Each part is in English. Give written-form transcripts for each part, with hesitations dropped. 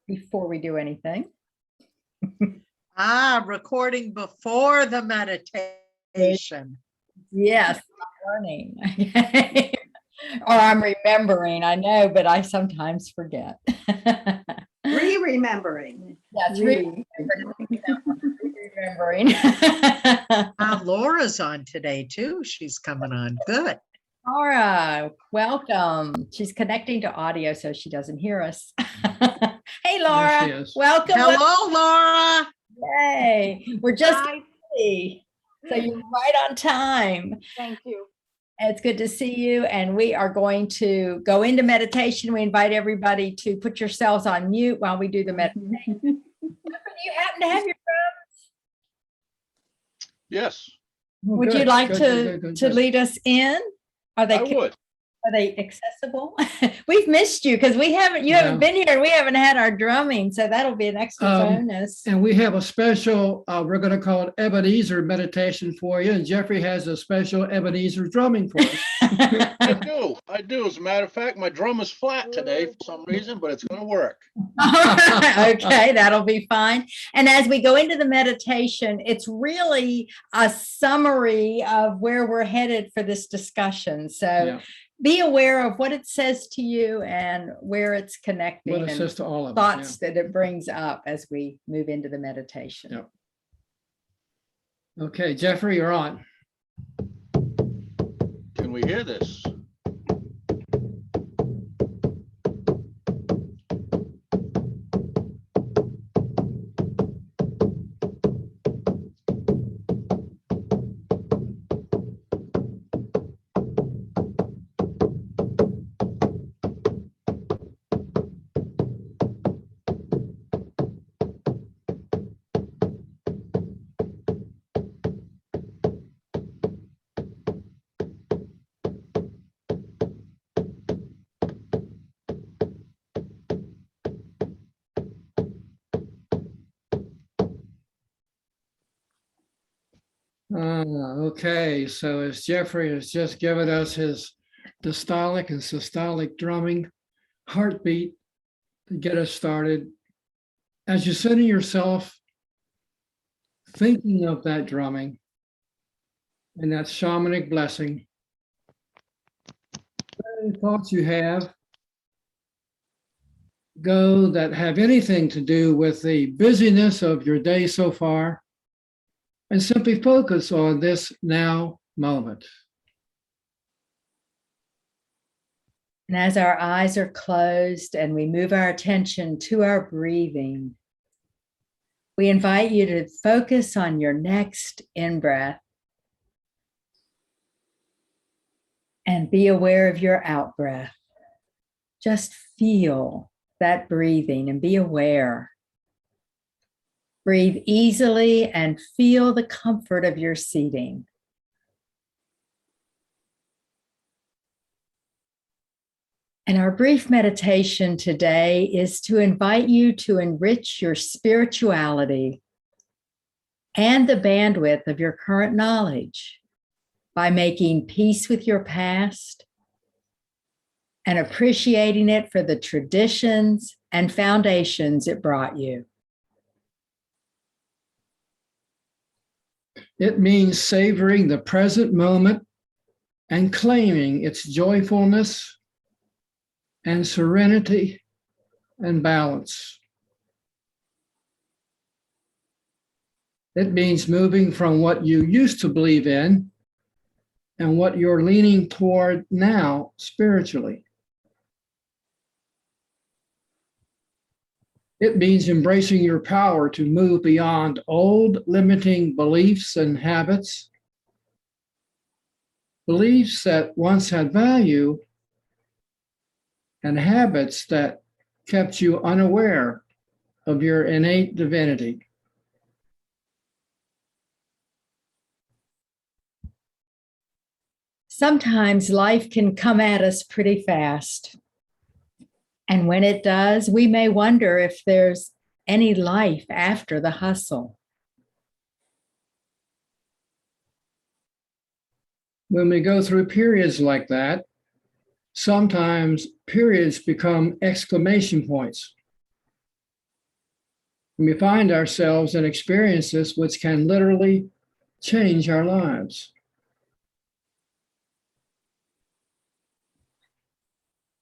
before we do anything. Recording before the meditation. Yes, learning. Or I'm remembering, I know, but I sometimes forget. Remembering. That's remembering. Laura's on today too. She's coming on. Good. Laura, welcome. She's connecting to audio so she doesn't hear us. Hey, Laura, welcome. Hello, Laura. Yay. We're just ready. So you're right on time. Thank you. It's good to see you. And we are going to go into meditation. We invite everybody to put yourselves on mute while we do the meditation. Do you happen to have your drums? Yes. Would you like to lead us in? I would. Are they accessible? We've missed you because you haven't been here and we haven't had our drumming. So that'll be an extra bonus. And we have a special, we're going to call it Ebenezer meditation for you. And Jeffrey has a special Ebenezer drumming for us. I do. As a matter of fact, my drum is flat today for some reason, but it's going to work. Okay, that'll be fine. And as we go into the meditation, it's really a summary of where we're headed for this discussion. So be aware of what it says to you and where it's connecting. What it says to all of thoughts us, that it brings up as we move into the meditation. Yep. Okay, Jeffrey, you're on. Can we hear this? Okay, so as Jeffrey has just given us his diastolic and systolic drumming heartbeat to get us started, as you center yourself thinking of that drumming and that shamanic blessing, any thoughts you have go that have anything to do with the busyness of your day so far, and simply focus on this now moment. And as our eyes are closed and we move our attention to our breathing, we invite you to focus on your next in-breath and be aware of your out-breath. Just feel that breathing and be aware. Breathe easily and feel the comfort of your seating. And our brief meditation today is to invite you to enrich your spirituality and the bandwidth of your current knowledge by making peace with your past and appreciating it for the traditions and foundations it brought you. It means savoring the present moment and claiming its joyfulness and serenity and balance. It means moving from what you used to believe in and what you're leaning toward now spiritually. It means embracing your power to move beyond old limiting beliefs and habits, beliefs that once had value, and habits that kept you unaware of your innate divinity. Sometimes life can come at us pretty fast. And when it does, we may wonder if there's any life after the hustle. When we go through periods like that, sometimes periods become exclamation points. We find ourselves in experiences which can literally change our lives.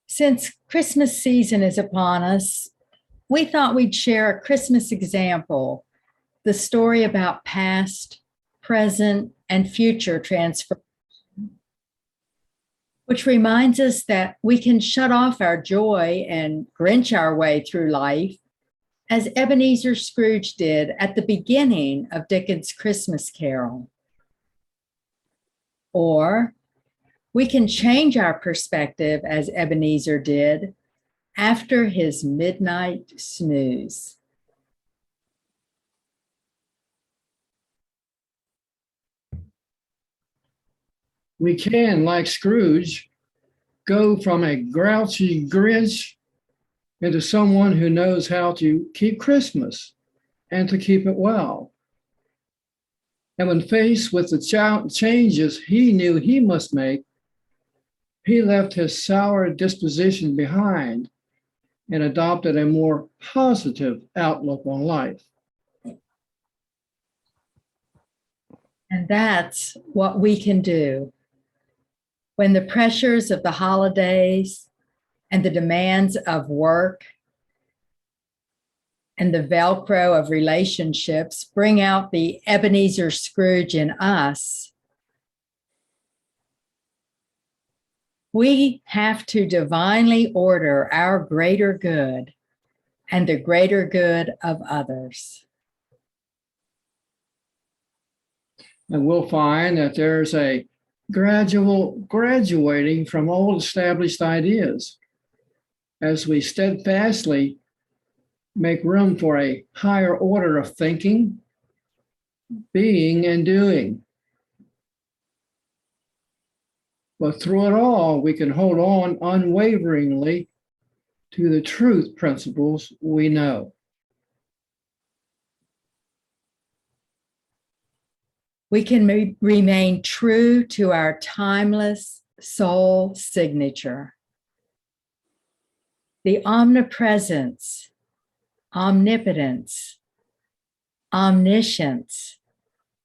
Since Christmas season is upon us, we thought we'd share a Christmas example, the story about past, present, and future transfer, which reminds us that we can shut off our joy and grinch our way through life, as Ebenezer Scrooge did at the beginning of Dickens' Christmas Carol. Or we can change our perspective as Ebenezer did after his midnight snooze. We can, like Scrooge, go from a grouchy Grinch into someone who knows how to keep Christmas and to keep it well. And when faced with the changes he knew he must make, he left his sour disposition behind and adopted a more positive outlook on life. And that's what we can do when the pressures of the holidays and the demands of work and the Velcro of relationships bring out the Ebenezer Scrooge in us. We have to divinely order our greater good and the greater good of others. And we'll find that there's a gradual graduating from old established ideas as we steadfastly make room for a higher order of thinking, being, and doing. But through it all, we can hold on unwaveringly to the truth principles we know. We can remain true to our timeless soul signature. The omnipresence, omnipotence, omniscience,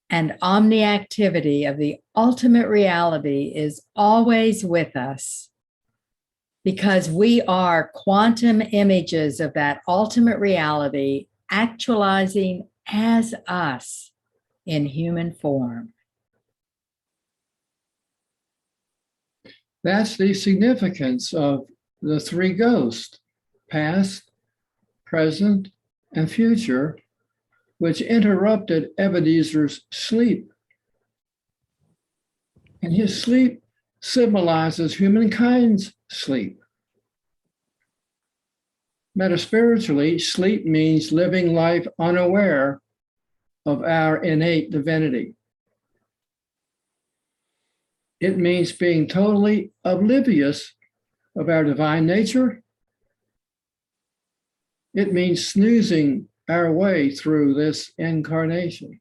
and omniactivity of the ultimate reality is always with us because we are quantum images of that ultimate reality actualizing as us in human form. That's the significance of the three ghosts, past, present, and future, which interrupted Ebenezer's sleep. And his sleep symbolizes humankind's sleep. MetaSpiritually, sleep means living life unaware of our innate divinity. It means being totally oblivious of our divine nature. It means snoozing our way through this incarnation.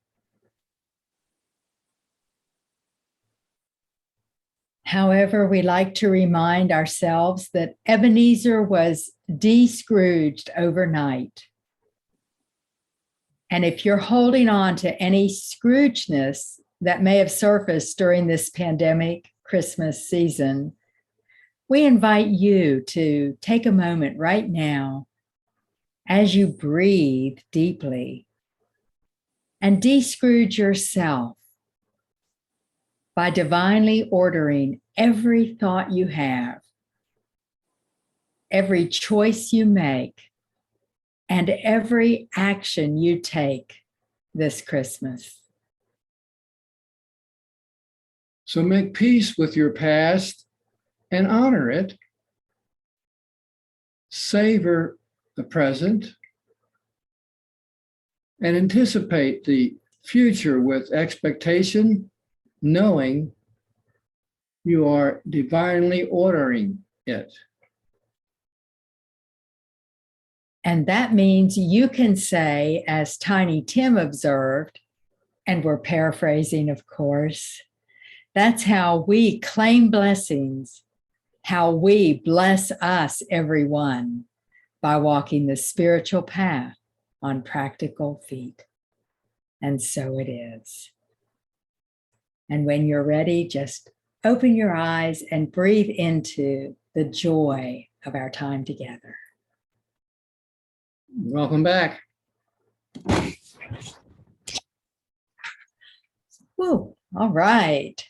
However, we like to remind ourselves that Ebenezer was de-Scrooged overnight. And if you're holding on to any Scroogeness that may have surfaced during this pandemic Christmas season, we invite you to take a moment right now as you breathe deeply and de-Scrooge yourself by divinely ordering every thought you have, every choice you make, and every action you take this Christmas. So make peace with your past and honor it. Savor the present and anticipate the future with expectation, knowing you are divinely ordering it. And that means you can say, as Tiny Tim observed, and we're paraphrasing, of course, that's how we claim blessings, how we bless us, everyone, by walking the spiritual path on practical feet. And so it is. And when you're ready, just open your eyes and breathe into the joy of our time together. Welcome back. Woo, all right.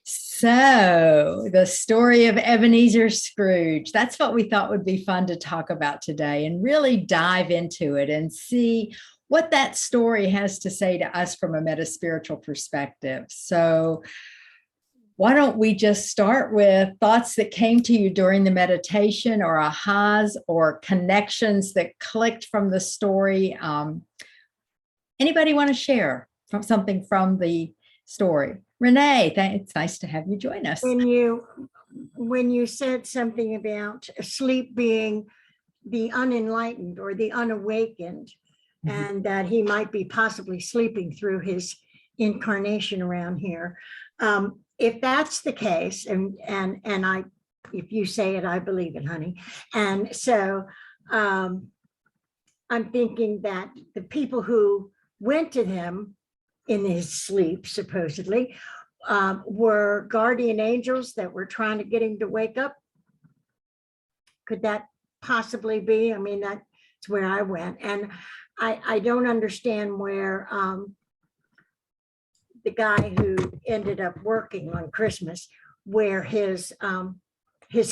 So the story of Ebenezer Scrooge, that's what we thought would be fun to talk about today and really dive into it and see what that story has to say to us from a MetaSpiritual perspective. So why don't we just start with thoughts that came to you during the meditation, or ahas, or connections that clicked from the story? Anybody want to share from something from the story? Renee, it's nice to have you join us. When you said something about sleep being the unenlightened or the unawakened, and that he might be possibly sleeping through his incarnation around here. If that's the case, and I, if you say it, I believe it, honey. And so I'm thinking that the people who went to him in his sleep, supposedly, were guardian angels that were trying to get him to wake up. Could that possibly be? I mean, that's where I went. And I don't understand where the guy who ended up working on Christmas, where his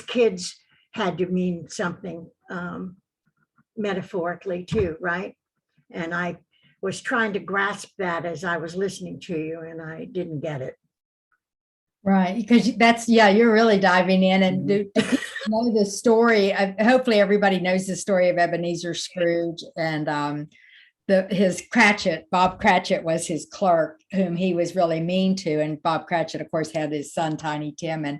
kids had to mean something metaphorically too, right? And I was trying to grasp that as I was listening to you, and I didn't get it. Right, because that's, yeah, you're really diving in. And do people know the story? Hopefully everybody knows the story of Ebenezer Scrooge, and his Cratchit, Bob Cratchit, was his clerk, whom he was really mean to. And Bob Cratchit, of course, had his son, Tiny Tim. And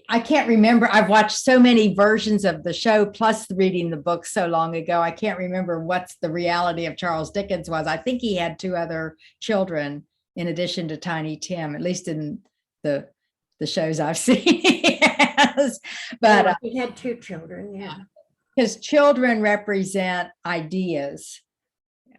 I can't remember. I've watched so many versions of the show, plus reading the book so long ago. I can't remember what's the reality of Charles Dickens was. I think he had 2 other children in addition to Tiny Tim, at least in the shows I've seen. Yes. But he had 2 children, yeah. His children represent ideas.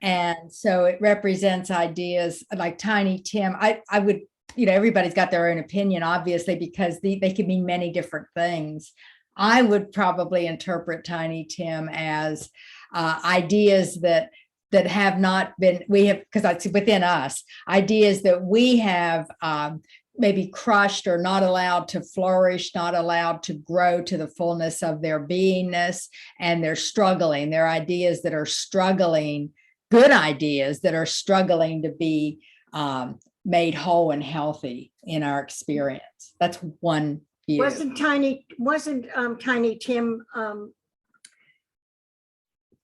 And so it represents ideas like Tiny Tim. I would, everybody's got their own opinion, obviously, because they can mean many different things. I would probably interpret Tiny Tim as ideas that have not been, because it's within us, ideas that we have maybe crushed or not allowed to flourish, not allowed to grow to the fullness of their beingness, and they're struggling. They're ideas that are struggling, good ideas that are struggling to be made whole and healthy in our experience. That's one view. Wasn't Tiny Tim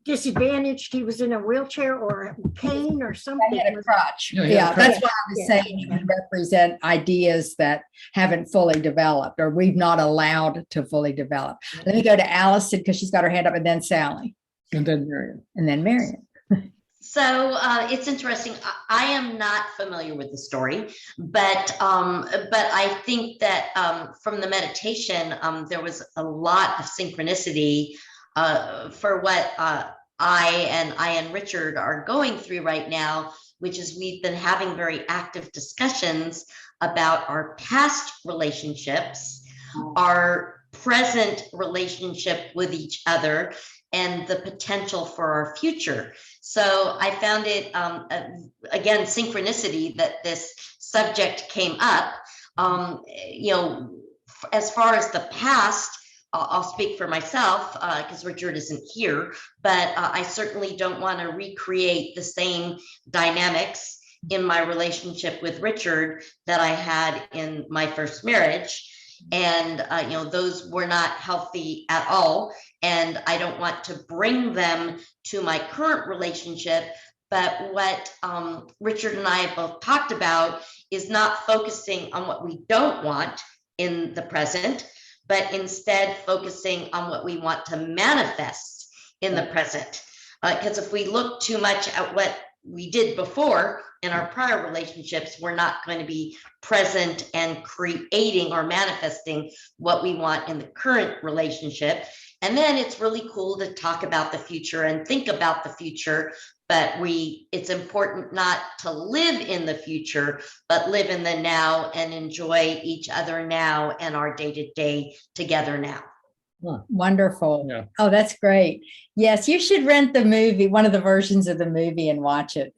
disadvantaged? He was in a wheelchair or a cane or something. He had a crutch. Yeah, That's why I was saying he would represent ideas that haven't fully developed, or we've not allowed to fully develop. Let me go to Allison, because she's got her hand up, and then Sally. And then Marion. And then Marion. So it's interesting. I am not familiar with the story, but I think that from the meditation, there was a lot of synchronicity for what I and Richard are going through right now, which is we've been having very active discussions about our past relationships, our present relationship with each other, and the potential for our future. So I found it, again, synchronicity that this subject came up. As far as the past, I'll speak for myself because Richard isn't here, but I certainly don't want to recreate the same dynamics in my relationship with Richard that I had in my first marriage. And, those were not healthy at all. And I don't want to bring them to my current relationship. But what Richard and I have both talked about is not focusing on what we don't want in the present, but instead focusing on what we want to manifest in the present. Because if we look too much at what we did before in our prior relationships, we're not going to be present and creating or manifesting what we want in the current relationship. And then it's really cool to talk about the future and think about the future, but it's important not to live in the future, but live in the now and enjoy each other now and our day-to-day together now. Wonderful. Yeah. Oh, that's great. Yes, you should rent the movie, one of the versions of the movie, and watch it.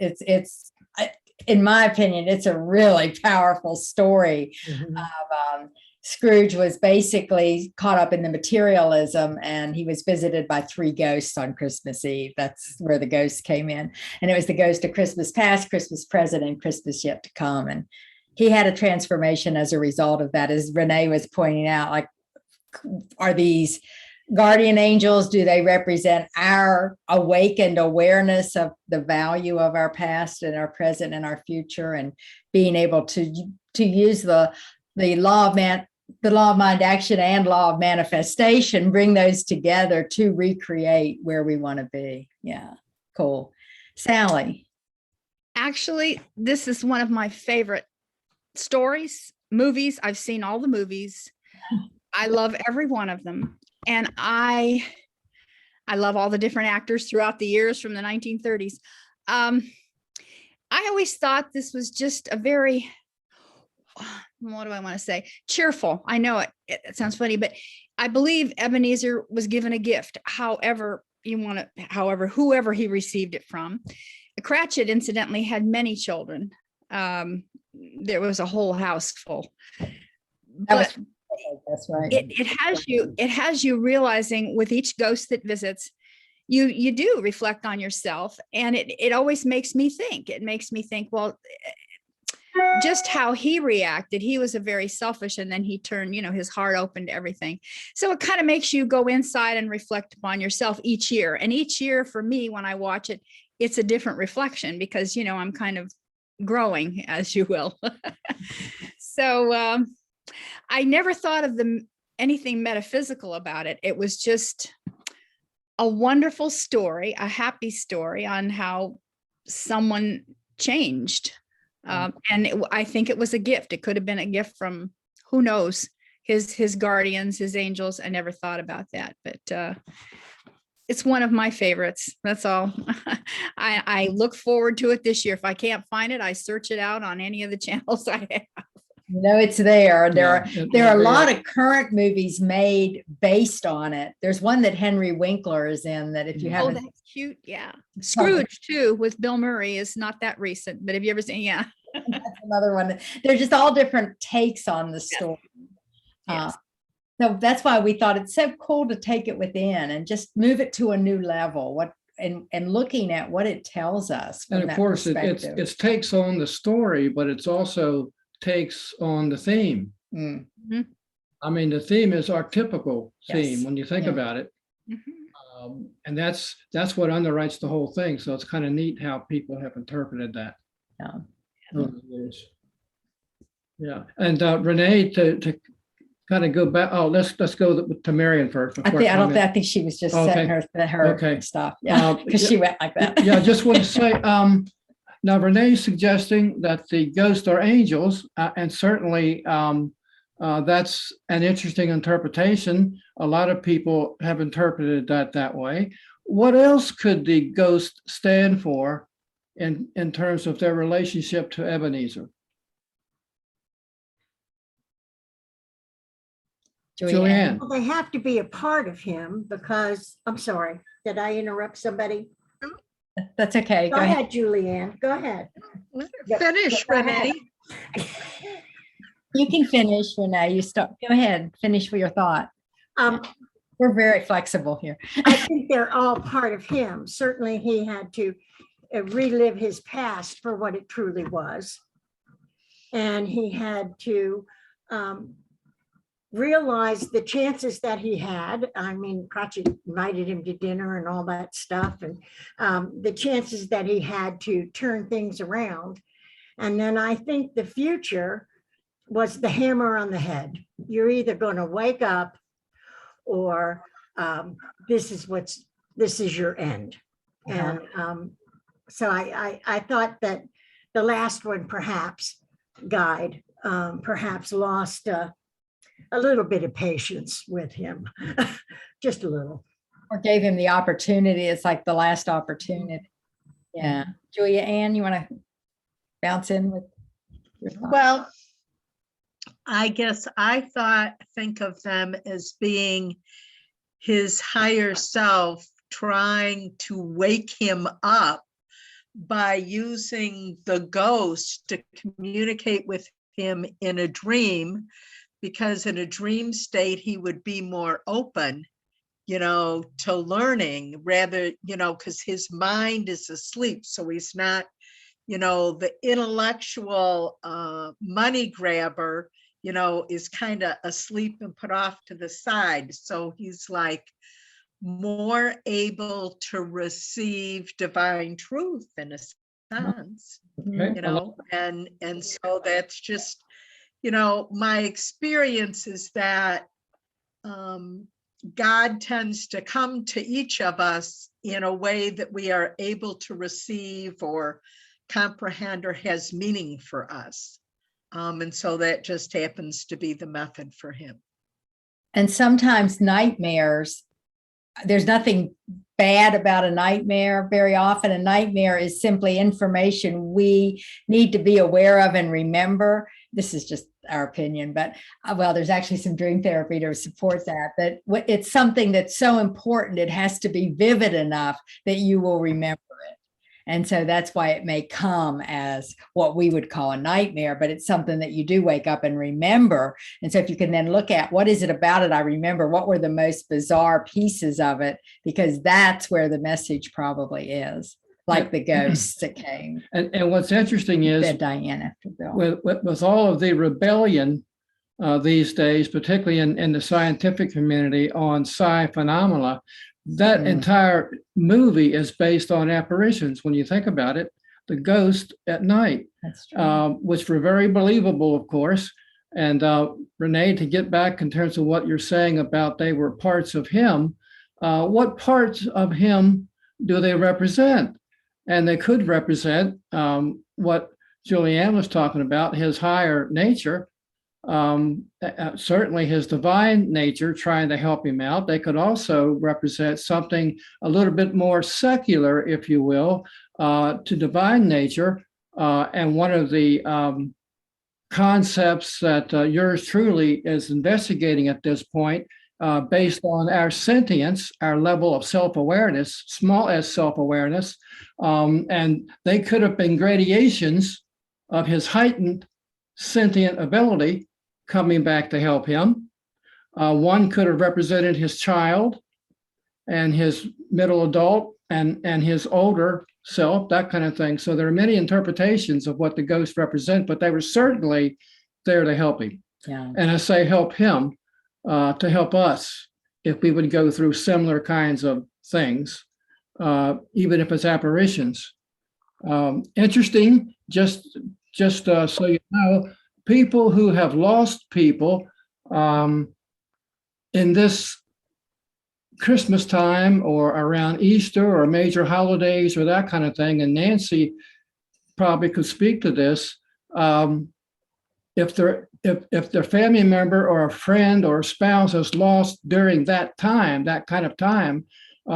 In my opinion, it's a really powerful story. Scrooge was basically caught up in the materialism, and he was visited by 3 ghosts on Christmas Eve. That's where the ghosts came in. And it was the ghost of Christmas past, Christmas present, and Christmas yet to come. And he had a transformation as a result of that, as Renee was pointing out, like, are these guardian angels? Do they represent our awakened awareness of the value of our past and our present and our future, and being able to use the law of mind action and law of manifestation, bring those together to recreate where we want to be. Yeah, cool. Sally. Actually, this is one of my favorite movies. I've seen all the movies. I love every one of them. And I love all the different actors throughout the years from the 1930s. I always thought this was just a very, what do I want to say? Cheerful. I know it sounds funny, but I believe Ebenezer was given a gift, however whoever he received it from. Cratchit, incidentally, had many children. There was a whole house full. But That's right. It has you realizing with each ghost that visits, you do reflect on yourself, and it always makes me think. It makes me think, well, just how he reacted. He was a very selfish, and then he turned, his heart open to everything. So it kind of makes you go inside and reflect upon yourself each year. And each year for me, when I watch it, it's a different reflection because, I'm kind of growing, as you will. So I never thought of anything metaphysical about it. It was just a wonderful story, a happy story on how someone changed. I think it was a gift. It could have been a gift from, who knows, his guardians, his angels. I never thought about that, but it's one of my favorites. That's all. I look forward to it this year. If I can't find it, I search it out on any of the channels I have. It's there. There are a lot Yeah. of current movies made based on it. There's one that Henry Winkler is in that if you Oh, haven't, that's cute. Yeah. Scrooge too with Bill Murray is not that recent, but have you ever seen? Yeah. that's another one. They're just all different takes on the story. Yes. So that's why we thought it's so cool to take it within and just move it to a new level. And looking at what it tells us. From And of that course, it perspective. takes on the story, but it's also takes on the theme. Mm. I mean, the theme is archetypical theme Yes. when you think Yeah. about it. Mhm. And that's what underwrites the whole thing. So it's kind of neat how people have interpreted that. Yeah. over the years. Yeah. And Renee, to kind of go back, let's go to Marion first. I think she was just setting her stuff. Yeah, because she went like that. Yeah, I just want to say, now Renee's suggesting that the ghosts are angels, and certainly that's an interesting interpretation. A lot of people have interpreted that way. What else could the ghost stand for in terms of their relationship to Ebenezer? Joanne. Well, they have to be a part of him because, I'm sorry, did I interrupt somebody? That's okay. Go ahead, Julianne. Go ahead. Let her finish, Go ahead. Renee. You can finish, Renee. You start. Go ahead. Finish with your thought. We're very flexible here. I think they're all part of him. Certainly he had to relive his past for what it truly was. And he had to realize the chances that he had. I mean, Cratchit invited him to dinner and all that stuff, and the chances that he had to turn things around. And then I think the future was the hammer on the head. You're either going to wake up or this is your end. And So I thought that the last one perhaps guide, perhaps lost a little bit of patience with him, just a little. Or gave him the opportunity. It's like the last opportunity. Yeah. Julia Ann, you want to bounce in with your thoughts? Well, I guess think of them as being his higher self trying to wake him up by using the ghost to communicate with him in a dream, because in a dream state, he would be more open, to learning rather, because his mind is asleep. So he's not, the intellectual money grabber, is kind of asleep and put off to the side. So he's like more able to receive divine truth in a sense, Okay. and so that's just, my experience is that God tends to come to each of us in a way that we are able to receive or comprehend or has meaning for us. And so that just happens to be the method for him. And sometimes nightmares, there's nothing bad about a nightmare. Very often a nightmare is simply information we need to be aware of and remember. This is just our opinion, but well, there's actually some dream therapy to support that. But it's something that's so important, it has to be vivid enough that you will remember it. And so that's why it may come as what we would call a nightmare, but it's something that you do wake up and remember. And so if you can then look at what is it about it I remember, what were the most bizarre pieces of it, because that's where the message probably is, like the ghosts that came. And what's interesting is Diane after Bill. with all of the rebellion these days, particularly in the scientific community on psi phenomena, that entire movie is based on apparitions. When you think about it, the ghost at night, That's true. which were very believable, of course. And Renee, to get back in terms of what you're saying about they were parts of him, what parts of him do they represent? And they could represent what Julianne was talking about, his higher nature, certainly his divine nature trying to help him out. They could also represent something a little bit more secular, if you will, to divine nature. And one of the concepts that yours truly is investigating at this point, based on our sentience, our level of self-awareness, small s self-awareness, and they could have been gradations of his heightened sentient ability coming back to help him. One could have represented his child and his middle adult and his older self, that kind of thing. So there are many interpretations of what the ghosts represent, but they were certainly there to help him. Yeah. And I say help him to help us if we would go through similar kinds of things, even if it's apparitions. Interesting, just so you know, people who have lost people in this Christmas time or around Easter or major holidays or that kind of thing, and Nancy probably could speak to this, if their family member or a friend or a spouse is lost during that time, that kind of time,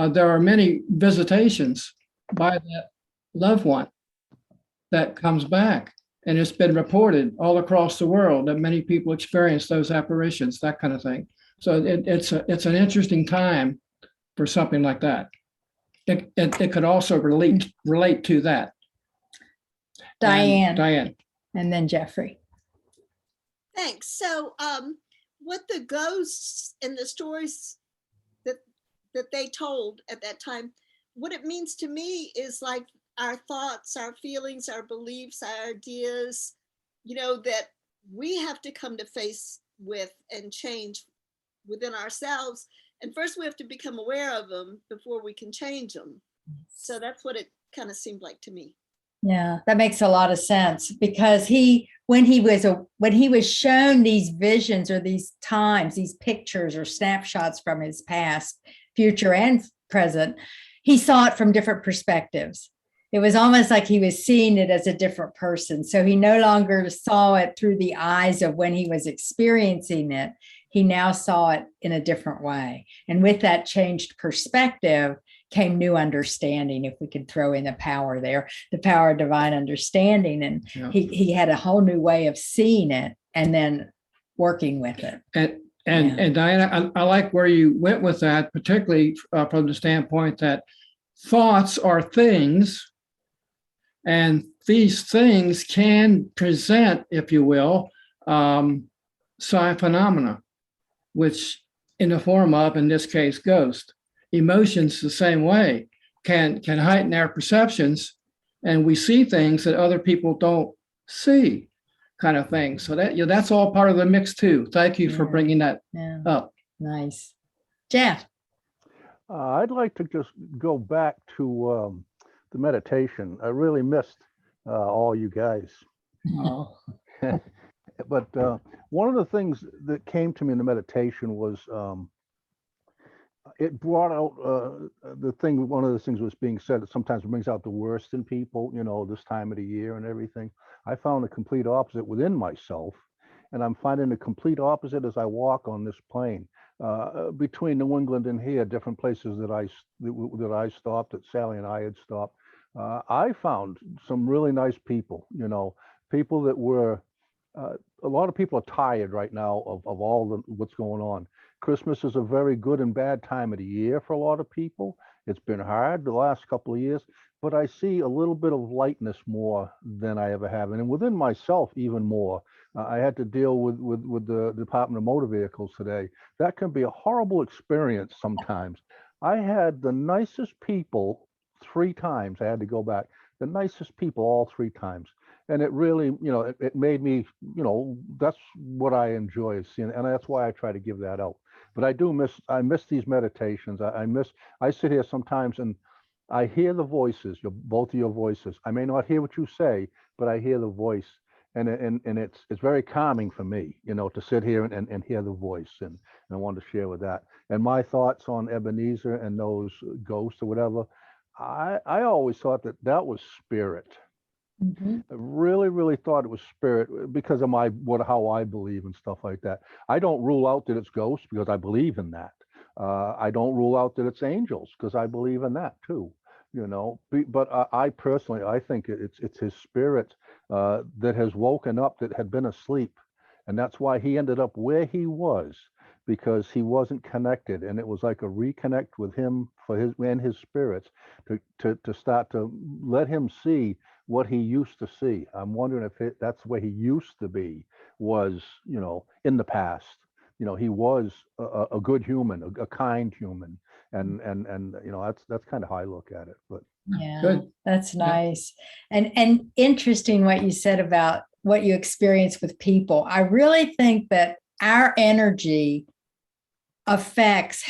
there are many visitations by that loved one that comes back. And it's been reported all across the world that many people experience those apparitions, that kind of thing. So it's an interesting time for something like that. It could also relate to that. Diane. And then Jeffrey. Thanks. So what the ghosts and the stories that they told at that time, what it means to me is like our thoughts, our feelings, our beliefs, our ideas, that we have to come to face with and change within ourselves. And first we have to become aware of them before we can change them. So that's what it kind of seemed like to me. Yeah, that makes a lot of sense, because when he was shown these visions or these times, these pictures or snapshots from his past, future and present, he saw it from different perspectives. it was almost like he was seeing it as a different person. So he no longer saw it through the eyes of when he was experiencing it. He now saw it in a different way. And with that changed perspective came new understanding, if we could throw in the power there, the power of divine understanding. And Yeah. he had a whole new way of seeing it and then working with it. And Diana, I like where you went with that, particularly from the standpoint that thoughts are things, and these things can present, if you will, psi phenomena, which in the form of, in this case, ghost. Emotions the same way can heighten our perceptions, and we see things that other people don't see, kind of thing. So that, that's all part of the mix too. Thank you for bringing that up. Nice. Jeff. I'd like to just go back to the meditation. I really missed all you guys. Oh. But one of the things that came to me in the meditation was it brought out the thing. One of the things was being said that sometimes it brings out the worst in people, this time of the year and everything. I found the complete opposite within myself, and I'm finding the complete opposite as I walk on this plane. Between New England and here, different places that I stopped, that Sally and I had stopped, I found some really nice people, people that were, a lot of people are tired right now of all what's going on. Christmas is a very good and bad time of the year for a lot of people. It's been hard the last couple of years, but I see a little bit of lightness more than I ever have. And within myself, even more. I had to deal with the Department of Motor Vehicles today. That can be a horrible experience sometimes. I had the nicest people 3 times. I had to go back. The nicest people all 3 times. And it really, it made me, that's what I enjoy seeing. And that's why I try to give that out. But I miss these meditations. I sit here sometimes and I hear the voices, both of your voices. I may not hear what you say, but I hear the voice. And it's very calming for me, to sit here and hear the voice. And I wanted to share with that. And my thoughts on Ebenezer and those ghosts or whatever, I always thought that was spirit. Mm-hmm. I really, really thought it was spirit because of how I believe and stuff like that. I don't rule out that it's ghosts because I believe in that. I don't rule out that it's angels because I believe in that too. But I personally, I think it's his spirit that has woken up, that had been asleep, and that's why he ended up where he was, because he wasn't connected, and it was like a reconnect with him for his spirits to start to let him see what he used to see. I'm wondering if that's the way he used to be, was in the past. He was a good human, a kind human, and that's kind of how I look at it. But yeah, good. That's nice. And interesting what you said about what you experience with people. I really think that our energy affects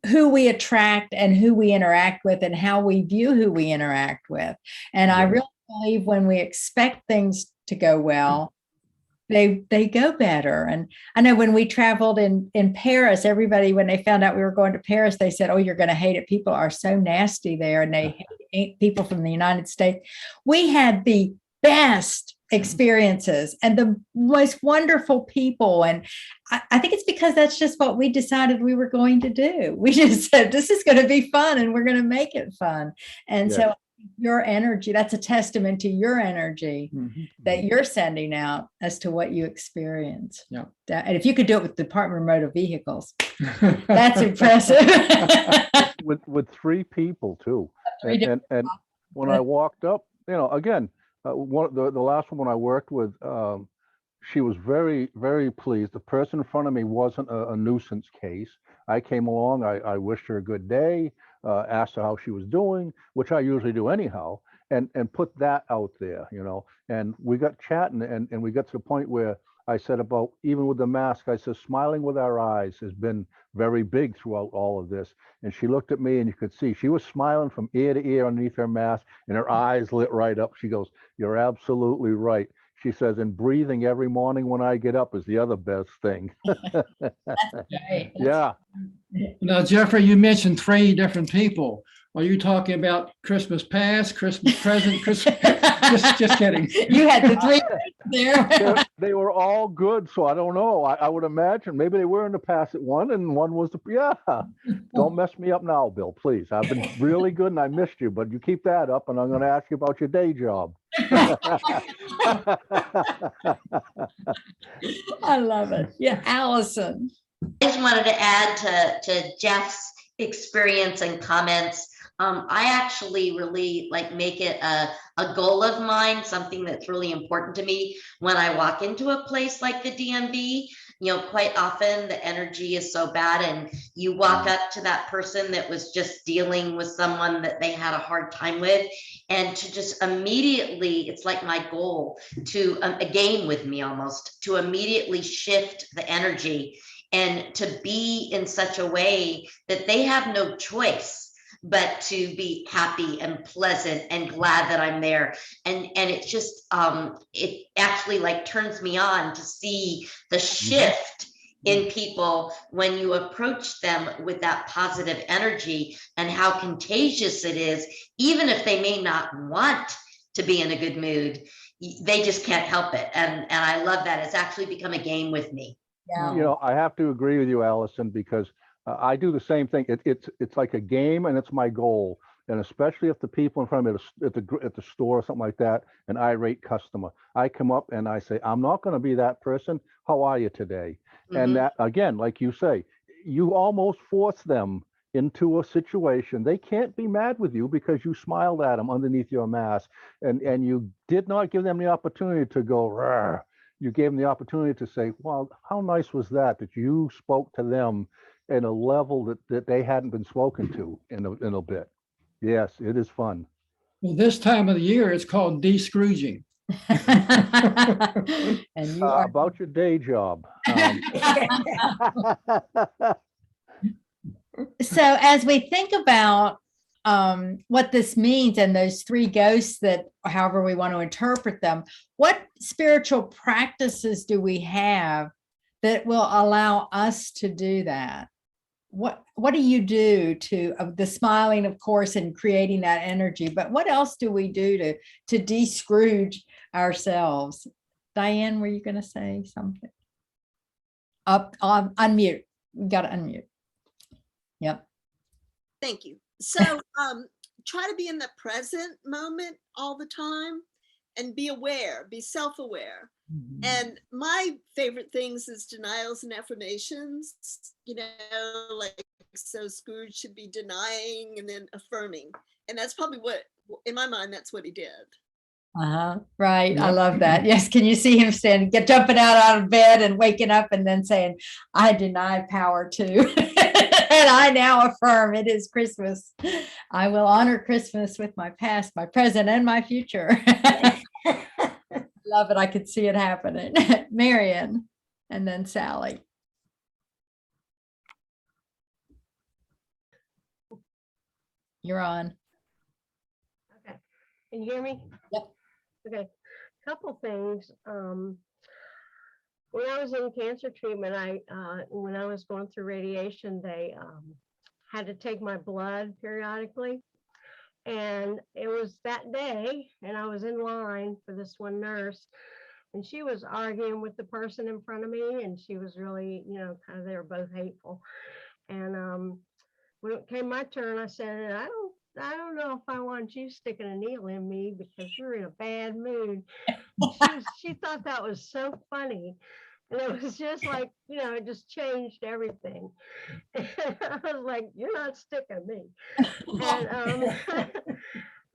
who we attract and who we interact with and how we view who we interact with. And I really believe when we expect things to go well, they go better. And I know when we traveled in Paris, everybody, when they found out we were going to Paris, they said, "Oh, you're going to hate it. People are so nasty there." And they hate people from the United States. We had the best experiences and the most wonderful people. And I think it's because that's just what we decided we were going to do. We just said, this is going to be fun and we're going to make it fun. And so your energy, that's a testament to your energy that you're sending out as to what you experience. Yeah. And if you could do it with the Department of Motor Vehicles, that's impressive. with 3 people too. And when I walked up, again, the last one I worked with, she was very, very pleased. The person in front of me wasn't a nuisance case. I came along, I wished her a good day, asked her how she was doing, which I usually do anyhow, and put that out there, and we got chatting and we got to the point where I said about, even with the mask, I said, smiling with our eyes has been very big throughout all of this. And she looked at me and you could see she was smiling from ear to ear underneath her mask and her eyes lit right up. She goes, "You're absolutely right." She says, "And breathing every morning when I get up is the other best thing." That's great. Yeah. Now, Jeffrey, you mentioned 3 different people. Are you talking about Christmas past, Christmas present, Christmas? Just kidding. You had the three there. They were all good, so I don't know. I would imagine maybe they were in the past at one, and one was the yeah. Don't mess me up now, Bill, please. I've been really good, and I missed you, but you keep that up, and I'm going to ask you about your day job. I love it. Yeah, Allison. I just wanted to add to Jeff's experience and comments. I actually really make it a goal of mine, something that's really important to me when I walk into a place like the DMV. Quite often the energy is so bad, and you walk up to that person that was just dealing with someone that they had a hard time with, and to just immediately, it's like my goal to a game with me almost, to immediately shift the energy and to be in such a way that they have no choice but to be happy and pleasant and glad that I'm there. And it's just, it actually turns me on to see the shift in people when you approach them with that positive energy, and how contagious it is, even if they may not want to be in a good mood, they just can't help it. And I love that. It's actually become a game with me. Yeah. I have to agree with you, Allison, because I do the same thing. It's like a game, and it's my goal. And especially if the people in front of me at the store or something like that, an irate customer, I come up and I say, I'm not going to be that person. How are you today? And that, again, like you say, you almost force them into a situation. They can't be mad with you because you smiled at them underneath your mask, and you did not give them the opportunity to go, "Rawr." You gave them the opportunity to say, well, how nice was that you spoke to them in a level that they hadn't been spoken to in a bit. Yes, it is fun. Well, this time of the year, it's called de-Scrooging. And you are About your day job. So as we think about what this means and those three ghosts, that however we want to interpret them, what spiritual practices do we have that will allow us to do that? What do you do to the smiling, of course, and creating that energy, but what else do we do to de-Scrooge ourselves? Diane, were you going to say something? Unmute. You got to unmute. Yep. Thank you. So try to be in the present moment all the time and be aware, be self-aware. And my favorite things is denials and affirmations, so Scrooge should be denying and then affirming. And that's probably what, in my mind, that's what he did. Right. I love that. Yes. Can you see him jumping out of bed and waking up and then saying, I deny power too. And I now affirm it is Christmas. I will honor Christmas with my past, my present, and my future. Love it. I could see it happening. Marion, and then Sally. You're on. Okay. Can you hear me? Yep. Okay. Couple things. When I was in cancer treatment, when I was going through radiation, they had to take my blood periodically. And it was that day, and I was in line for this one nurse, and she was arguing with the person in front of me, and she was really, kind of, they were both hateful. And when it came my turn, I said, I don't know if I want you sticking a needle in me because you're in a bad mood. She thought that was so funny. And it was just like, it just changed everything. And I was like, you're not sticking me. And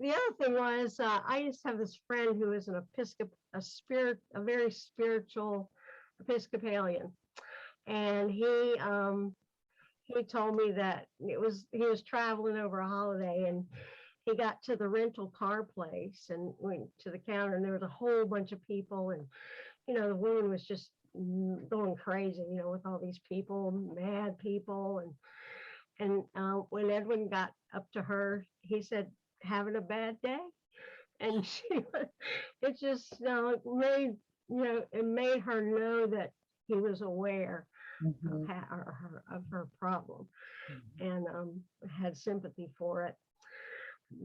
the other thing was, I used to have this friend who was a very spiritual Episcopalian. And he told me that he was traveling over a holiday, and he got to the rental car place and went to the counter, and there was a whole bunch of people, and the woman was just going crazy, with all these people, mad people, and when Edwin got up to her, he said, having a bad day, and it just it made her know that he was aware of her problem, and had sympathy for it.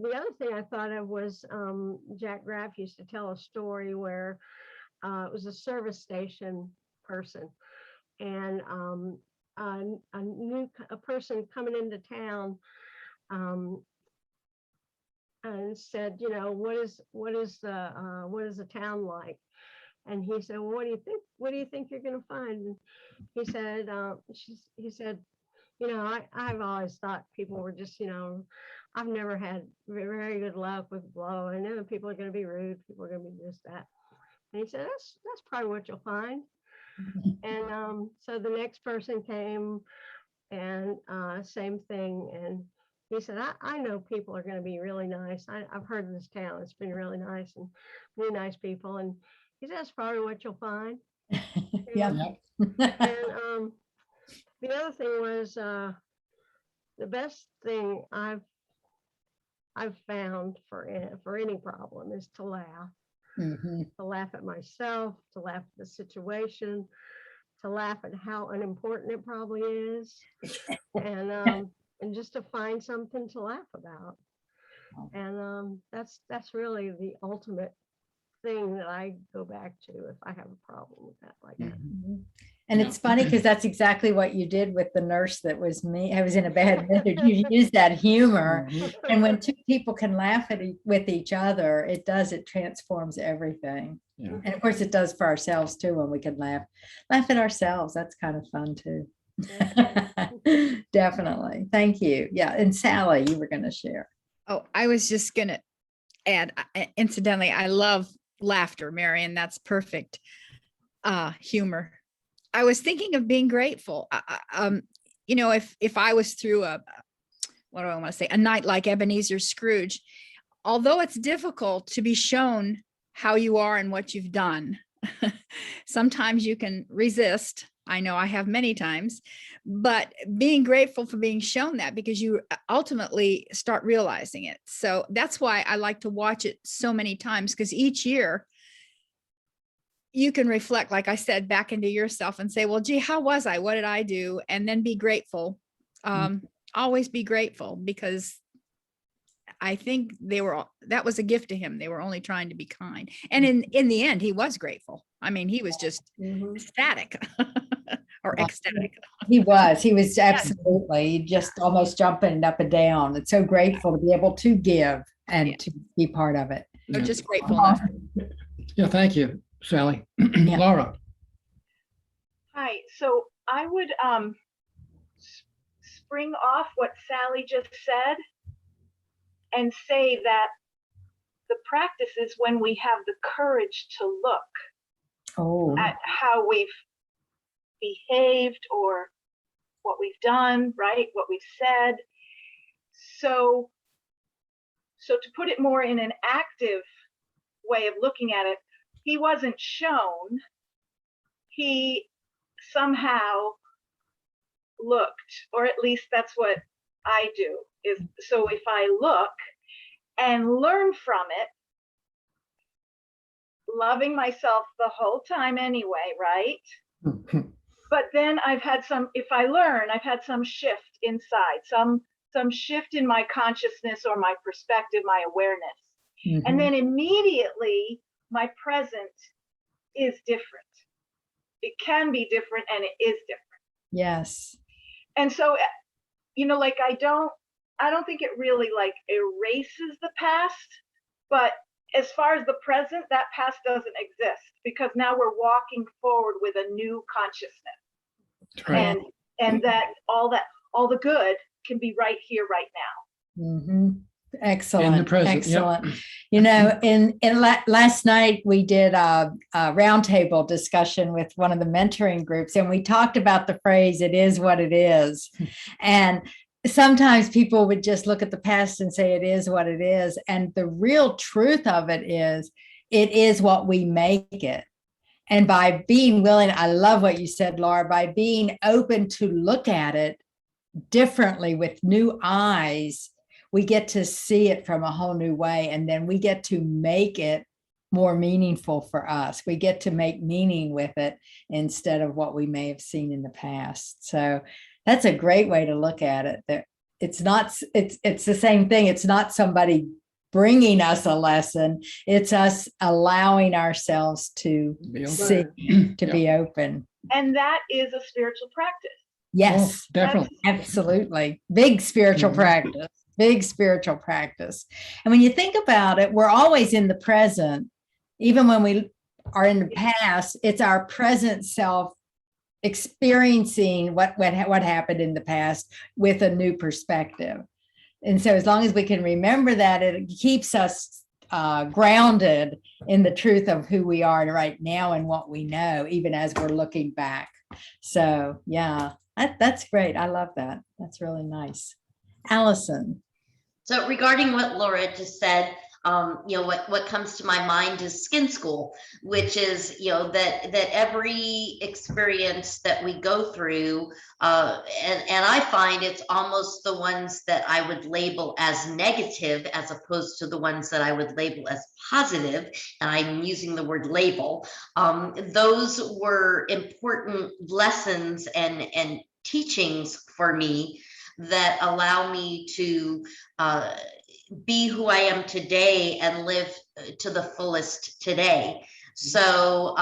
the other thing I thought of was Jack Graff used to tell a story where it was a service station person, and a person coming into town and said, you know, what is the town like? And he said, well, what do you think? What do you think you're going to find? And he said, he said, you know, I've always thought people were just, you know, I've never had very good luck with blow. I know people are going to be rude. People are going to be this, that. And he said, that's probably what you'll find. And so the next person came, and same thing. And he said, I know people are going to be really nice. I've heard of this town. It's been really nice and really nice people. And he said, that's probably what you'll find. Yeah. And the other thing was the best thing I've found for any problem is to laugh. Mm-hmm. To laugh at myself, to laugh at the situation, to laugh at how unimportant it probably is, and just to find something to laugh about. And that's really the ultimate thing that I go back to if I have a problem with that like that. Mm-hmm. And it's funny because that's exactly what you did with the nurse that was me. I was in a bad mood. You used that humor. And when two people can laugh with each other, it transforms everything. Yeah. And of course it does for ourselves too, when we can laugh at ourselves. That's kind of fun too. Definitely. Thank you. Yeah. And Sally, you were going to share. Oh, I was just going to add, incidentally, I love laughter, Marion. That's perfect. Humor. I was thinking of being grateful. You know, if I was through what do I want to say, a night like Ebenezer Scrooge, although it's difficult to be shown how you are and what you've done, sometimes you can resist. I know I have many times, but being grateful for being shown that, because you ultimately start realizing it. So that's why I like to watch it so many times, because each year you can reflect, like I said, back into yourself and say, well, gee, how was I? What did I do? And then be grateful. Always be grateful, because I think that was a gift to him. They were only trying to be kind. And in the end, he was grateful. I mean, he was just ecstatic or ecstatic. He was absolutely just almost jumping up and down. It's so grateful to be able to give and to be part of it. So just gratefulness. Yeah, thank you, Sally. Yeah. Laura. Hi. So I would spring off what Sally just said and say that the practice is when we have the courage to look at how we've behaved or what we've done, right? What we've said. So to put it more in an active way of looking at it, he wasn't shown, he somehow looked, or at least that's what I do. Is so if I look and learn from it, loving myself the whole time anyway, right? But then I've had some shift inside, some shift in my consciousness or my perspective, my awareness. And then immediately my present is different. It can be different, and it is different. Yes. And so, you know, like I don't think it really like erases the past, but as far as the present, that past doesn't exist, because now we're walking forward with a new consciousness. Right. And that all the good can be right here, right now. Mm-hmm. Excellent. In the present, excellent. yep. You know, in last night we did a roundtable discussion with one of the mentoring groups, and we talked about the phrase, "It is what it is." And sometimes people would just look at the past and say, "It is what it is." And the real truth of it is what we make it. And by being willing, I love what you said, Laura, by being open to look at it differently with new eyes, we get to see it from a whole new way. And then we get to make it more meaningful for us. We get to make meaning with it instead of what we may have seen in the past. So that's a great way to look at it. it's the same thing. It's not somebody bringing us a lesson. It's us allowing ourselves to see, to be open. And that is a spiritual practice. Yes, Oh, definitely. absolutely. Big spiritual practice, big spiritual practice. And when you think about it, we're always in the present. Even when we are in the past, it's our present self experiencing what happened in the past with a new perspective. And so as long as we can remember that, it keeps us grounded in the truth of who we are right now and what we know, even as we're looking back. So yeah, that's great. I love that. That's really nice. Allison. So regarding what Laura just said, what comes to my mind is skin school, which is, that every experience that we go through, and I find it's almost the ones that I would label as negative as opposed to the ones that I would label as positive, and I'm using the word label. Those were important lessons and teachings for me that allow me to be who I am today and live to the fullest today. So,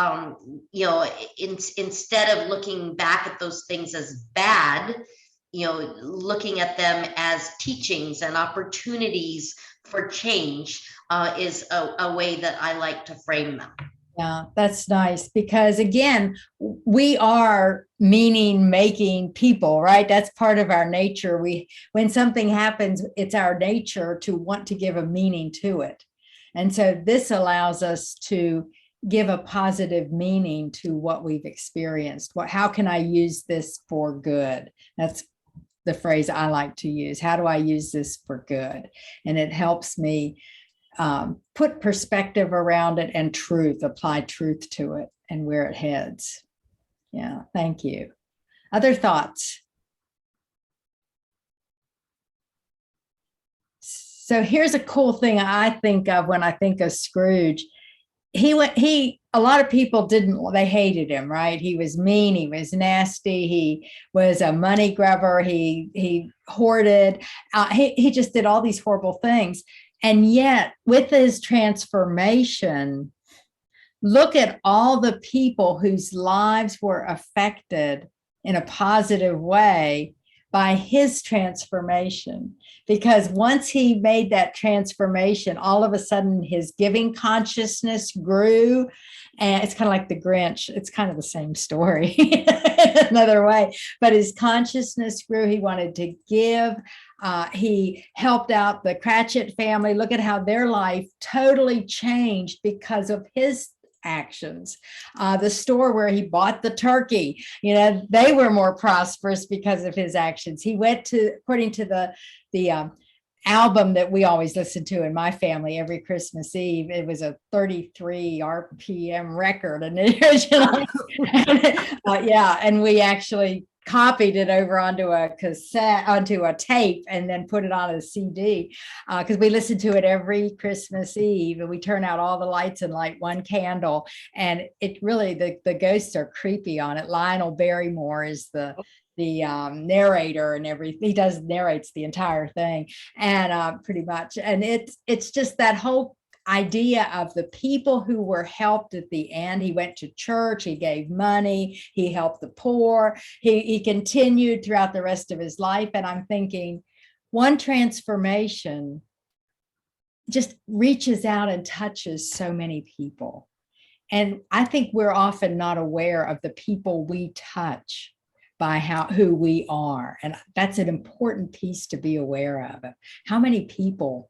instead of looking back at those things as bad, looking at them as teachings and opportunities for change is a way that I like to frame them. Yeah, that's nice, because again, we are meaning making people, right? That's part of our nature. When something happens, it's our nature to want to give a meaning to it. And so this allows us to give a positive meaning to what we've experienced. How can I use this for good? That's the phrase I like to use. How do I use this for good? And it helps me put perspective around it and apply truth to it and where it heads. Yeah, thank you. Other thoughts? So here's a cool thing I think of when I think of Scrooge. A lot of people they hated him, right? He was mean, he was nasty, he was a money grubber, he hoarded, he just did all these horrible things. And yet, with his transformation, look at all the people whose lives were affected in a positive way by his transformation. Because once he made that transformation, all of a sudden his giving consciousness grew. And it's kind of like the Grinch. It's kind of the same story in another way. But his consciousness grew. He wanted to give. He helped out the Cratchit family. Look at how their life totally changed because of his actions. The store where he bought the turkey, they were more prosperous because of his actions. He went to, according to the album that we always listen to in my family every Christmas Eve, it was a 33 RPM record, and the original, and we actually copied it over onto a cassette, onto a tape, and then put it on a CD, because we listened to it every Christmas Eve, and we turn out all the lights and light one candle, and it really, the ghosts are creepy on it. Lionel Barrymore is the narrator and everything. He narrates the entire thing, and pretty much, and it's just that whole idea of the people who were helped at the end. He went to church, he gave money, he helped the poor, he continued throughout the rest of his life. And I'm thinking, one transformation just reaches out and touches so many people. And I think we're often not aware of the people we touch by who we are. And that's an important piece to be aware of. How many people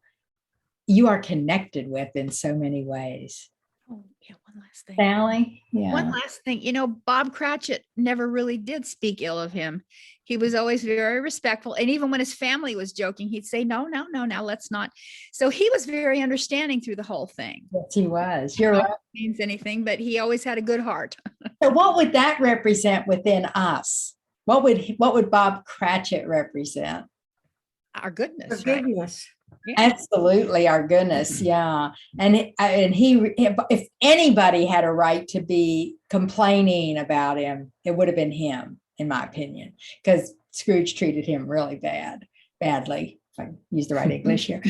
you are connected with in so many ways. Oh, yeah, one last thing. Sally? Yeah. One last thing. Bob Cratchit never really did speak ill of him. He was always very respectful. And even when his family was joking, he'd say, no, let's not. So he was very understanding through the whole thing. Yes, he was. You're right. Means anything, but he always had a good heart. So what would that represent within us? What would Bob Cratchit represent? Our goodness. Forgiveness. Yeah. Absolutely, our goodness, yeah. And he, if anybody had a right to be complaining about him, it would have been him, in my opinion, because Scrooge treated him really bad. badly, if I use the right English here.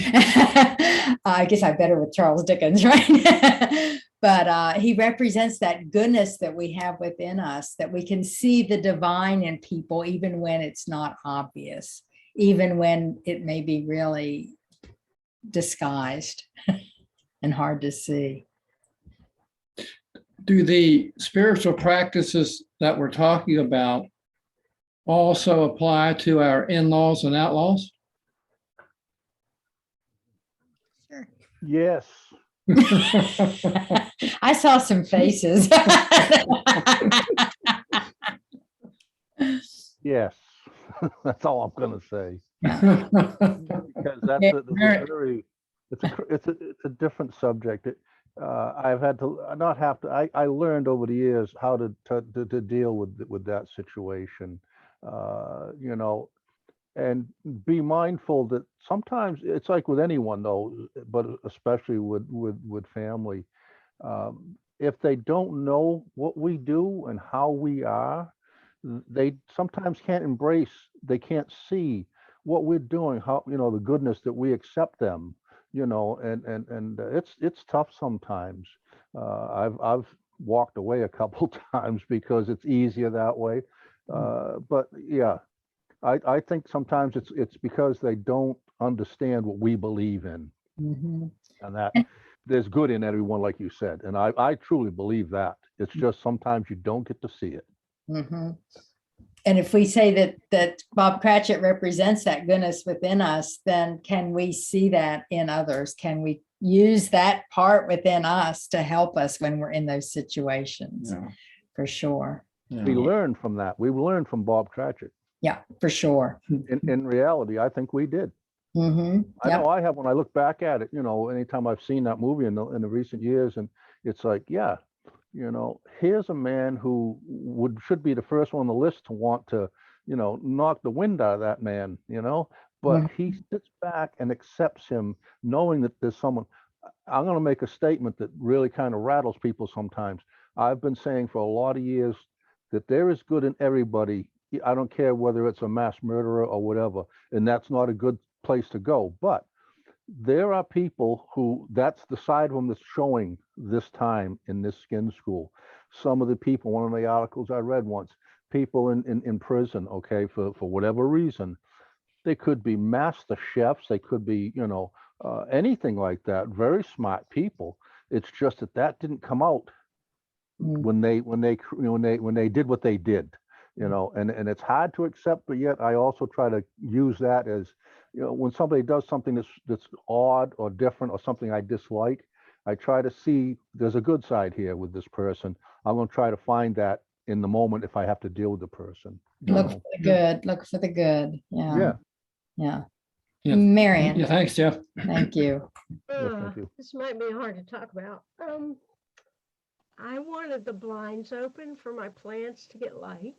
I guess I'm better with Charles Dickens, right? But he represents that goodness that we have within us, that we can see the divine in people, even when it's not obvious, even when it may be really disguised and hard to see. Do the spiritual practices that we're talking about also apply to our in-laws and outlaws? Sure. Yes. I saw some faces. Yes. That's all I'm going to say. Because that's a very, it's a different subject. I've had to not have to. I learned over the years how to deal with that situation. You know, and be mindful that sometimes it's like with anyone though, but especially with family. If they don't know what we do and how we are, they sometimes can't embrace. They can't see what we're doing. How, you know, the goodness that we accept them. You know, and it's tough sometimes. I've walked away a couple times because it's easier that way. But yeah, I think sometimes it's because they don't understand what we believe in, and that there's good in everyone, like you said. And I truly believe that. It's just sometimes you don't get to see it. And if we say that Bob Cratchit represents that goodness within us, then can we see that in others? Can we use that part within us to help us when we're in those situations? Yeah. For sure. Yeah. We learned from that. We learned from Bob Cratchit. Yeah, for sure. In reality, I think we did. Yep. I know I have when I look back at it, you know, anytime I've seen that movie in the recent years, and it's like, yeah, you know, here's a man who should be the first one on the list to want to, you know, knock the wind out of that man, you know, but he sits back and accepts him, knowing that there's someone. I'm going to make a statement that really kind of rattles people sometimes. I've been saying for a lot of years that there is good in everybody. I don't care whether it's a mass murderer or whatever, and that's not a good place to go. But there are people who, that's the side of them that's showing this time in this skin school. Some of the people, one of the articles I read once, people in prison, okay, for whatever reason, they could be master chefs, they could be, you know, anything like that, very smart people. It's just that didn't come out when they did what they did, you know, and it's hard to accept, but yet I also try to use that as, you know, when somebody does something that's odd or different or something I dislike, I try to see there's a good side here with this person. I'm going to try to find that in the moment if I have to deal with the person. Look for the good. Look for the good. Yeah. Yeah. Marion. Yeah. Thanks, Jeff. Thank you. Thank you. This might be hard to talk about. I wanted the blinds open for my plants to get light,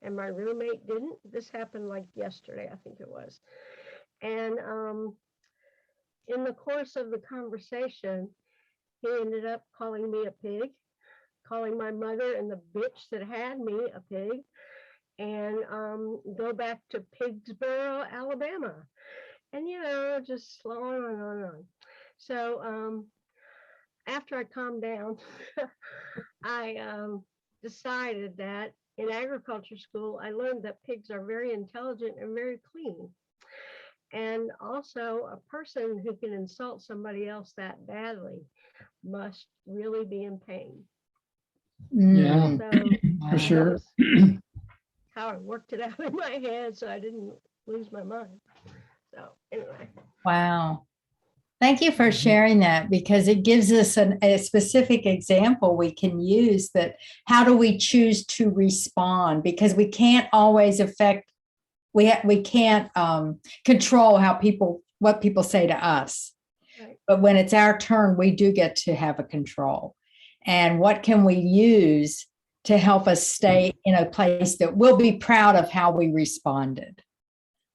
and my roommate didn't. This happened like yesterday, I think it was. And in the course of the conversation, he ended up calling me a pig, calling my mother and the bitch that had me a pig, and go back to Pigsboro, Alabama. And, you know, just on and on and on. So after I calmed down, I decided that in agriculture school, I learned that pigs are very intelligent and very clean. And also, a person who can insult somebody else that badly must really be in pain. Yeah, so, for sure. How I worked it out in my head so I didn't lose my mind. So anyway. Wow. Thank you for sharing that, because it gives us a specific example we can use. That how do we choose to respond? Because we can't always affect, we can't control what people say to us. Right. But when it's our turn, we do get to have a control. And what can we use to help us stay in a place that we'll be proud of how we responded?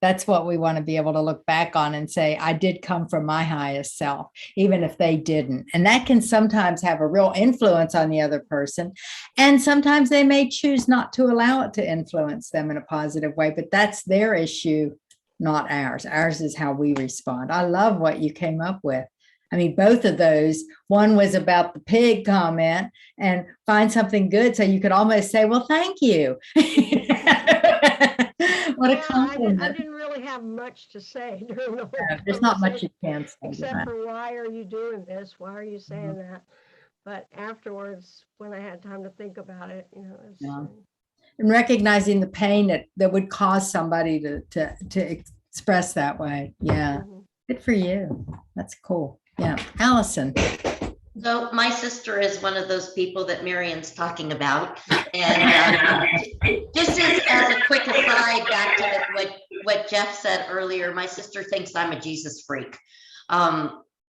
That's what we want to be able to look back on and say, I did come from my highest self, even if they didn't. And that can sometimes have a real influence on the other person. And sometimes they may choose not to allow it to influence them in a positive way, but that's their issue not ours. Ours is how we respond. I love what you came up with. I mean, both of those, one was about the pig comment and find something good. So you could almost say, well, thank you. What a compliment. I didn't really have much to say during the whole There's not much you can say. except for why are you doing this? Why are you saying that? But afterwards, when I had time to think about it, you know, it's, and recognizing the pain that would cause somebody to express that way. Yeah. Good for you. That's cool. Yeah. Allison. So my sister is one of those people that Marion's talking about. And just as a quick aside back to what Jeff said earlier, my sister thinks I'm a Jesus freak.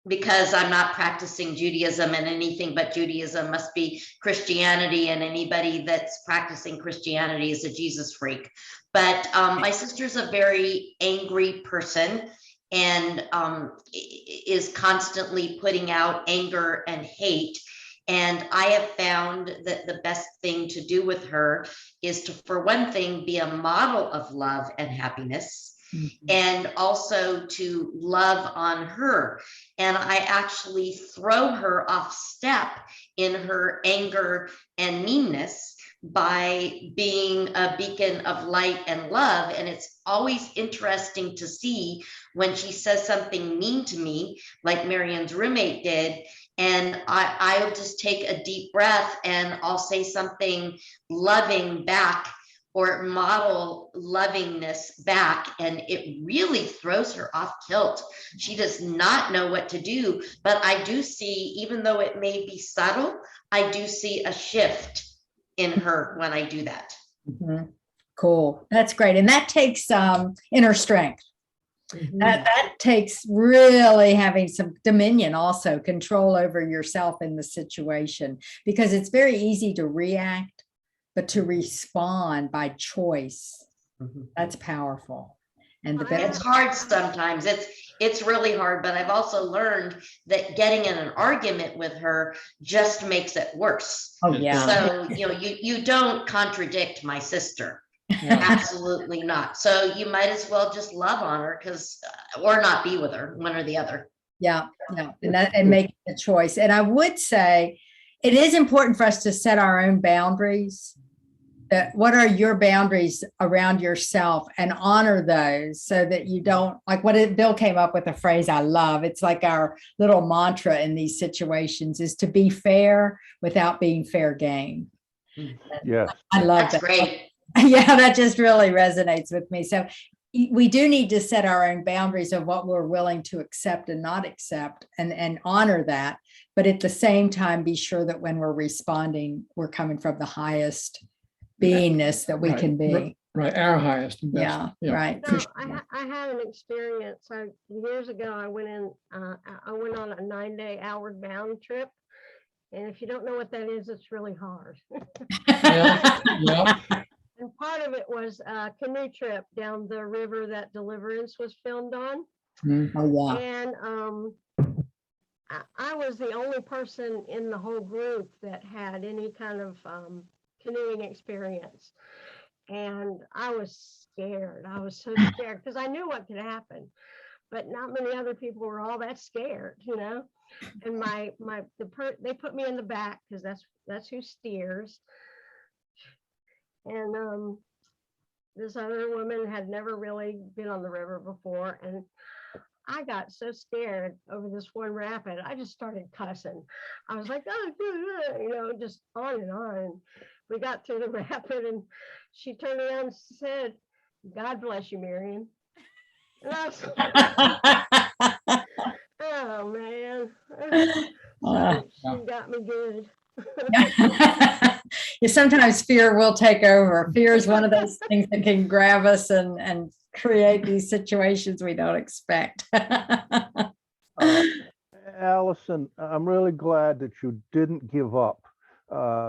Because I'm not practicing Judaism, and anything but Judaism must be Christianity, and anybody that's practicing Christianity is a Jesus freak. But my sister's a very angry person, and is constantly putting out anger and hate. And I have found that the best thing to do with her is to, for one thing, be a model of love and happiness. And also to love on her. And I actually throw her off step in her anger and meanness by being a beacon of light and love. And it's always interesting to see when she says something mean to me, like Marion's roommate did, and I'll just take a deep breath and I'll say something loving back, or model lovingness back, and it really throws her off kilt. She does not know what to do, but I do see, even though it may be subtle, I do see a shift in her when I do that. Cool. That's great. And that takes inner strength. That takes really having some dominion, also control over yourself in the situation, because it's very easy to react, but to respond by choice, that's powerful. And the better. It's hard sometimes. It's really hard, but I've also learned that getting in an argument with her just makes it worse. Oh yeah. So you don't contradict my sister. Absolutely not. So you might as well just love on her, or not be with her, one or the other. Yeah, and make a choice. And I would say it is important for us to set our own boundaries. What are your boundaries around yourself, and honor those, so that you don't, like Bill came up with a phrase I love. It's like our little mantra in these situations, is to be fair without being fair game. Yes. I love that. Great. Yeah, that just really resonates with me. So we do need to set our own boundaries of what we're willing to accept and not accept, and honor that. But at the same time, be sure that when we're responding, we're coming from the highest beingness that we can be. Right, our highest and best. Yeah, right. No, I had an experience. Years ago, I went on a 9-day outward bound trip. And if you don't know what that is, it's really hard. Yeah. And part of it was a canoe trip down the river that Deliverance was filmed on. Oh, yeah. And I was the only person in the whole group that had any kind of canoeing experience. And I was scared. I was so scared because I knew what could happen, but not many other people were all that scared, you know. And they put me in the back because that's who steers. And this other woman had never really been on the river before, and I got so scared over this one rapid, I just started cussing. I was like, oh, just on and on. We got through the rapid, and she turned around and said, "God bless you, Marion." And I was like, oh man, she got me good. Yeah, sometimes fear will take over. Fear is one of those things that can grab us and create these situations we don't expect. Allison, I'm really glad that you didn't give up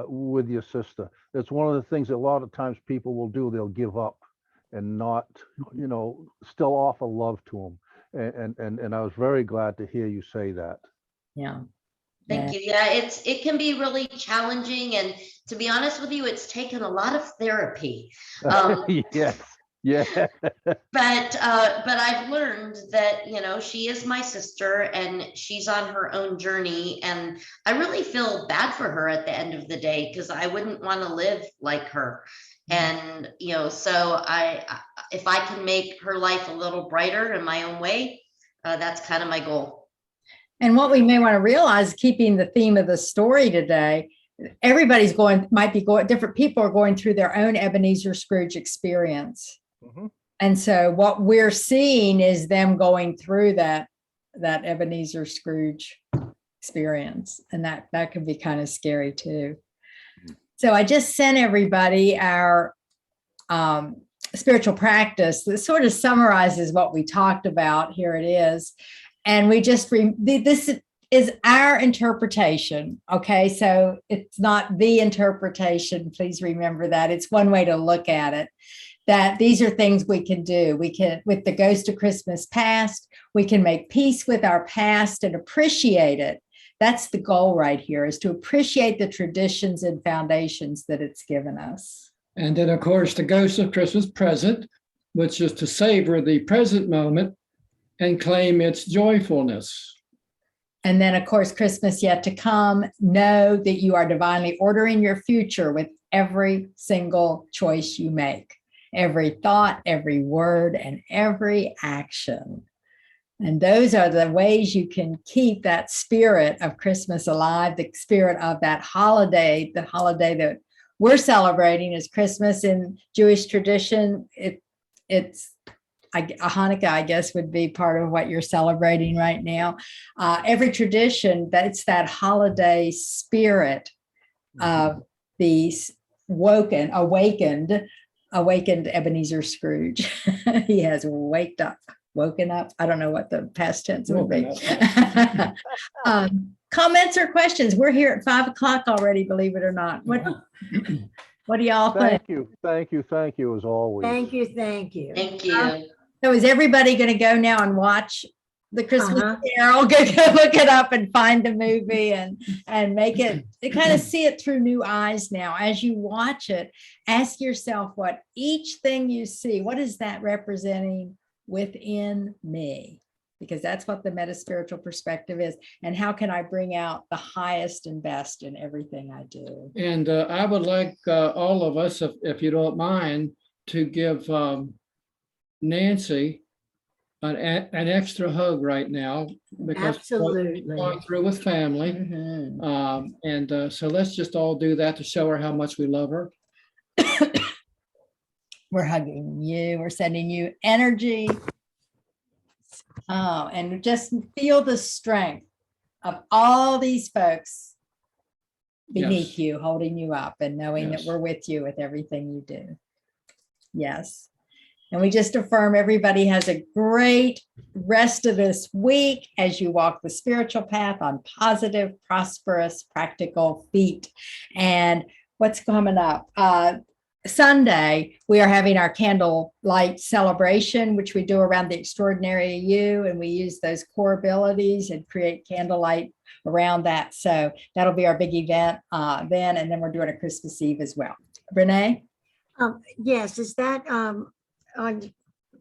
with your sister. That's one of the things that a lot of times people will do. They'll give up and not, still offer love to them. And I was very glad to hear you say that. Yeah. Thank you. Yeah, it can be really challenging, and to be honest with you, it's taken a lot of therapy. Yes. Yeah. But I've learned that, she is my sister and she's on her own journey. And I really feel bad for her at the end of the day, because I wouldn't want to live like her. And, so if I can make her life a little brighter in my own way, that's kind of my goal. And what we may want to realize, keeping the theme of the story today, everybody's different people are going through their own Ebenezer Scrooge experience. Mhm. And so what we're seeing is them going through that Ebenezer Scrooge experience. And that can be kind of scary too. So I just sent everybody our spiritual practice that sort of summarizes what we talked about. Here it is. And we just, this is our interpretation. Okay. So it's not the interpretation. Please remember that. It's one way to look at it, that these are things we can do. We can, with the Ghost of Christmas Past, we can make peace with our past and appreciate it. That's the goal right here, is to appreciate the traditions and foundations that it's given us. And then, of course, the Ghost of Christmas Present, which is to savor the present moment and claim its joyfulness. And then, of course, Christmas Yet to Come. Know that you are divinely ordering your future with every single choice you make, every thought, every word, and every action. And those are the ways you can keep that spirit of Christmas alive, the spirit of that holiday, the holiday that we're celebrating is Christmas. In Jewish tradition. It's Hanukkah, I guess, would be part of what you're celebrating right now. Every tradition, that's that holiday spirit of the awakened Ebenezer Scrooge. He has woken up. I don't know what the past tense would be. Comments or questions? We're here at 5 o'clock already, believe it or not. What do y'all think? Thank you as always. Thank you. Thank you. So is everybody going to go now and watch the Christmas Carol? Go look it up and find the movie and make it, kind of see it through new eyes now. As you watch it, ask yourself what each thing you see, what is that representing within me? Because that's what the MetaSpiritual perspective is. And how can I bring out the highest and best in everything I do? And I would like all of us, if you don't mind, to give Nancy an extra hug right now, because Absolutely. we're going through with family. Mm-hmm. So let's just all do that to show her how much we love her. We're hugging you. We're sending you energy. Oh, and just feel the strength of all these folks beneath you, holding you up and knowing that we're with you with everything you do. Yes. And we just affirm everybody has a great rest of this week as you walk the spiritual path on positive, prosperous, practical feet. And what's coming up? Sunday, we are having our candlelight celebration, which we do around the extraordinary you, and we use those core abilities and create candlelight around that. So that'll be our big event then, and then we're doing a Christmas Eve as well. Renee? Yes, is that on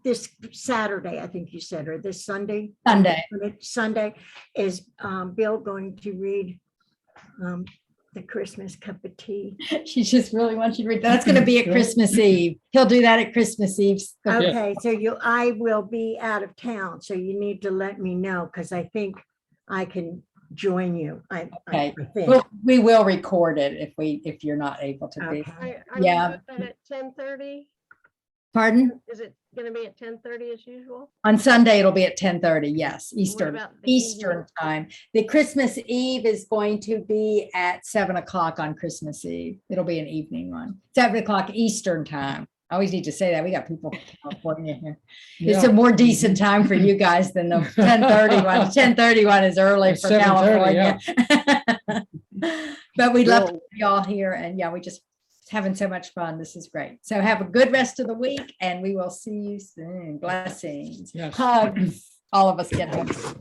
this Saturday, I think you said, or this Sunday? Sunday, is Bill going to read the Christmas cup of tea? She just really wants you to read. That's going to be at Christmas Eve. He'll do that at Christmas Eve. Okay, so I will be out of town, so you need to let me know, because I think I can join you. I think. We will record it if you're not able to be. Yeah. At 10:30. Pardon? Is it going to be at 10:30 as usual? On Sunday, it'll be at 10:30. Yes, Eastern time. The Christmas Eve is going to be at 7 o'clock on Christmas Eve. It'll be an evening one. 7 o'clock Eastern time. I always need to say that. We got people from California here. It's a more decent time for you guys than the 10:30 one. 10:30 one is early for California. But we'd love to have you all here. And we just having so much fun. This is great. So have a good rest of the week, and we will see you soon. Blessings. Yes. Hugs. All of us get hugs.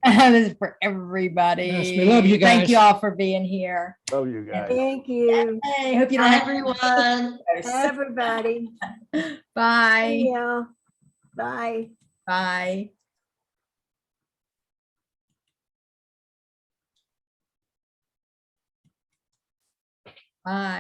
This is for everybody. Yes, we love you guys. Thank you all for being here. Love you guys. Thank you. Hey, hope you don't Bye, have everyone. Everybody. Bye. Bye. Yeah. Bye. Bye. Bye.